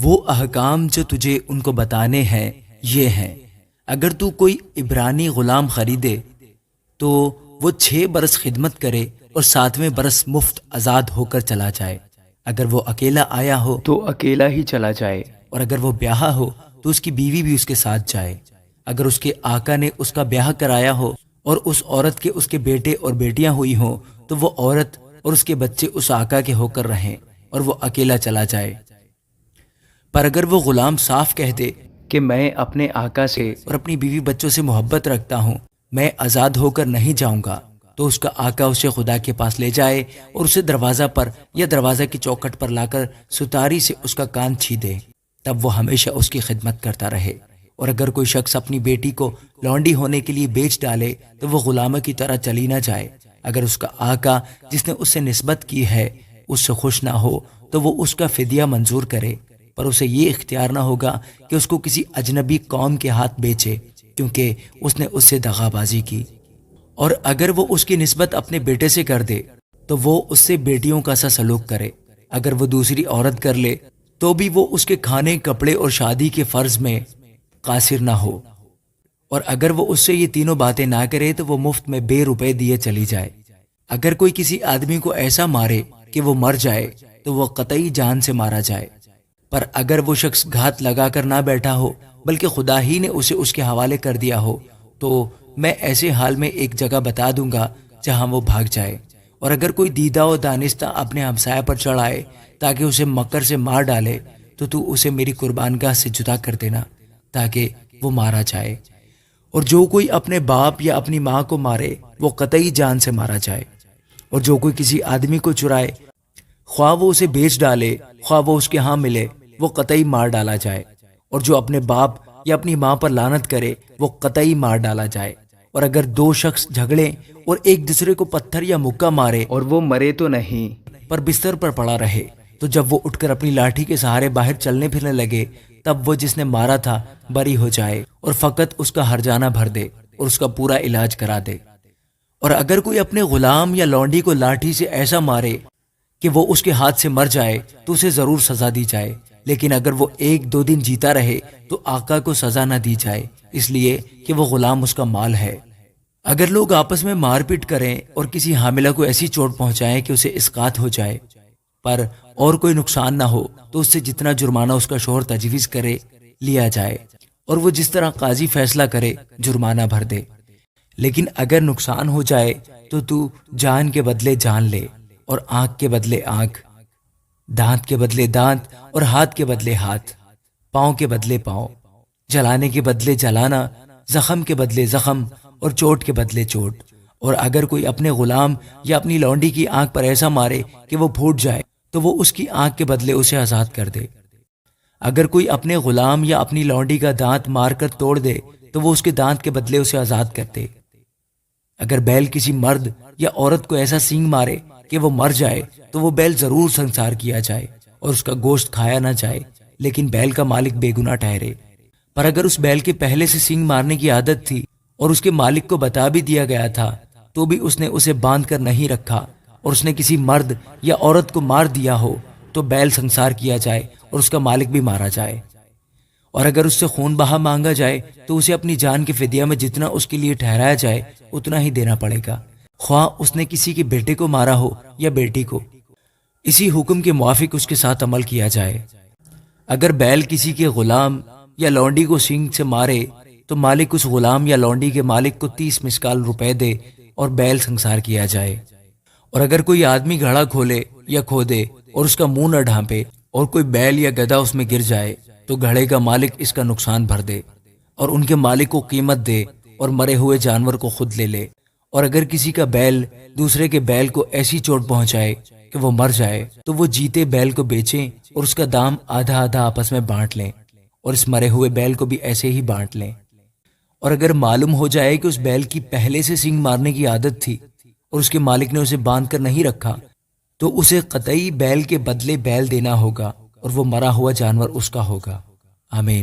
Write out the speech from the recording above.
وہ احکام جو تجھے ان کو بتانے ہیں یہ ہیں، اگر تو کوئی عبرانی غلام خریدے تو وہ 6 برس خدمت کرے اور 7ویں برس مفت آزاد ہو کر چلا جائے۔ اگر وہ اکیلا آیا ہو تو اکیلا ہی چلا جائے، اور اگر وہ بیاہا ہو تو اس کی بیوی بھی اس کے ساتھ جائے۔ اگر اس کے آقا نے اس کا بیاہ کرایا ہو اور اس عورت کے اس کے بیٹے اور بیٹیاں ہوئی ہوں تو وہ عورت اور اس کے بچے اس آقا کے ہو کر رہیں اور وہ اکیلا چلا جائے۔ پر اگر وہ غلام صاف کہہ دے کہ میں اپنے آقا سے اور اپنی بیوی بچوں سے محبت رکھتا ہوں، میں آزاد ہو کر نہیں جاؤں گا، تو اس کا آقا اسے خدا کے پاس لے جائے اور اسے دروازہ پر یا دروازہ کی چوکھٹ پر لا کر ستاری سے اس کا کان چھیدے، تب وہ ہمیشہ اس کی خدمت کرتا رہے۔ اور اگر کوئی شخص اپنی بیٹی کو لونڈی ہونے کے لیے بیچ ڈالے تو وہ غلامہ کی طرح چلی نہ جائے۔ اگر اس کا آقا جس نے اس سے نسبت کی ہے اس سے خوش نہ ہو تو وہ اس کا فدیہ منظور کرے، پر اسے یہ اختیار نہ ہوگا کہ اس کو کسی اجنبی قوم کے ہاتھ بیچے، کیونکہ اس نے اس سے دغا بازی کی۔ اور اگر وہ اس کی نسبت اپنے بیٹے سے کر دے تو وہ اس سے بیٹیوں کا سا سلوک کرے۔ اگر وہ دوسری عورت کر لے تو بھی وہ اس کے کھانے، کپڑے اور شادی کے فرض میں قاصر نہ ہو۔ اور اگر وہ اس سے یہ تینوں باتیں نہ کرے تو وہ مفت میں بے روپے دیے چلی جائے۔ اگر کوئی کسی آدمی کو ایسا مارے کہ وہ مر جائے تو وہ قطعی جان سے مارا جائے۔ پر اگر وہ شخص گھات لگا کر نہ بیٹھا ہو بلکہ خدا ہی نے اسے اس کے حوالے کر دیا ہو تو میں ایسے حال میں ایک جگہ بتا دوں گا جہاں وہ بھاگ جائے۔ اور اگر کوئی دیدہ و دانستہ اپنے ہمسایہ پر چڑھائے تاکہ اسے مکر سے مار ڈالے تو اسے میری قربانگاہ سے جدا کر دینا تاکہ وہ مارا جائے۔ اور جو کوئی اپنے باپ یا اپنی ماں کو مارے وہ قطعی جان سے مارا جائے۔ اور جو کوئی کسی آدمی کو چرائے، خواہ وہ اسے بیچ ڈالے خواہ وہ اس کے ہاں ملے، وہ قطعی مار ڈالا جائے۔ اور جو اپنے باپ یا اپنی ماں پر لعنت کرے وہ قطعی مار ڈالا جائے۔ اور اگر 2 شخص جھگڑیں اور ایک دوسرے کو پتھر یا مکہ مارے اور وہ مرے تو نہیں، پر بستر پر پڑا رہے، تو جب وہ اٹھ کر اپنی لاٹھی کے سہارے باہر چلنے پھرنے لگے تب وہ جس نے مارا تھا بری ہو جائے اور فقط اس کا ہرجانہ بھر دے اور اس کا پورا علاج کرا دے۔ اور اگر کوئی اپنے غلام یا لونڈی کو لاٹھی سے ایسا مارے کہ وہ اس کے ہاتھ سے مر جائے تو اسے ضرور سزا دی جائے، لیکن اگر وہ 1-2 دن جیتا رہے تو آقا کو سزا نہ دی جائے، اس لیے کہ وہ غلام اس کا مال ہے۔ اگر لوگ آپس میں مار پیٹ کریں اور کسی حاملہ کو ایسی چوٹ پہنچائیں کہ اسے اسقاط ہو جائے پر اور کوئی نقصان نہ ہو تو اس سے جتنا جرمانہ اس کا شوہر تجویز کرے لیا جائے، اور وہ جس طرح قاضی فیصلہ کرے جرمانہ بھر دے۔ لیکن اگر نقصان ہو جائے تو جان کے بدلے جان لے، اور آنکھ کے بدلے آنکھ، دانت کے بدلے دانت اور ہاتھ کے بدلے ہاتھ، پاؤں کے بدلے پاؤں، جلانے کے بدلے جلانا، زخم کے بدلے زخم اور چوٹ کے بدلے چوٹ۔ اور اگر کوئی اپنے غلام یا اپنی لونڈی کی آنکھ پر ایسا مارے کہ وہ پھوٹ جائے تو وہ اس کی آنکھ کے بدلے اسے آزاد کر دے۔ اگر کوئی اپنے غلام یا اپنی لونڈی کا دانت مار کر توڑ دے تو وہ اس کے دانت کے بدلے اسے آزاد کر دے۔ اگر بیل کسی مرد یا عورت کو ایسا سینگ مارے کہ وہ مر جائے تو وہ بیل ضرور سنسار کیا جائے اور اس کا گوشت کھایا نہ جائے، لیکن بیل کا مالک بے گناہ ٹھہرے۔ پر اگر اس بیل کے پہلے سے سینگ مارنے کی عادت تھی اور اس کے مالک کو بتا بھی دیا گیا تھا تو بھی اس نے اسے باندھ کر نہیں رکھا اور اس نے کسی مرد یا عورت کو مار دیا ہو تو بیل سنسار کیا جائے اور اس کا مالک بھی مارا جائے۔ اور اگر اس سے خون بہا مانگا جائے تو اسے اپنی جان کے فدیہ میں جتنا اس کے لیے ٹھہرایا جائے اتنا ہی دینا پڑے گا، خواہ اس نے کسی کے بیٹے کو مارا ہو یا بیٹی کو۔ اسی حکم کے موافق اس کے ساتھ عمل کیا جائے۔ اگر بیل کسی کے غلام یا لونڈی کو سینگ سے مارے تو مالک اس غلام یا لونڈی کے مالک کو 30 مسکال روپے دے اور بیل سنسار کیا جائے۔ اور اگر کوئی آدمی گھڑا کھولے یا کھودے اور اس کا منہ نہ ڈھانپے اور کوئی بیل یا گدھا اس میں گر جائے تو گھڑے کا مالک اس کا نقصان بھر دے اور ان کے مالک کو قیمت دے اور مرے ہوئے جانور کو خود لے لے۔ اور اگر کسی کا بیل دوسرے کے بیل کو ایسی چوٹ پہنچائے کہ وہ مر جائے تو وہ جیتے بیل کو بیچیں اور اس کا دام آدھا آدھا آپس میں بانٹ لیں، اور اس مرے ہوئے بیل کو بھی ایسے ہی بانٹ لیں۔ اور اگر معلوم ہو جائے کہ اس بیل کی پہلے سے سینگ مارنے کی عادت تھی اور اس کے مالک نے اسے باندھ کر نہیں رکھا تو اسے قطعی بیل کے بدلے بیل دینا ہوگا اور وہ مرا ہوا جانور اس کا ہوگا۔ آمین۔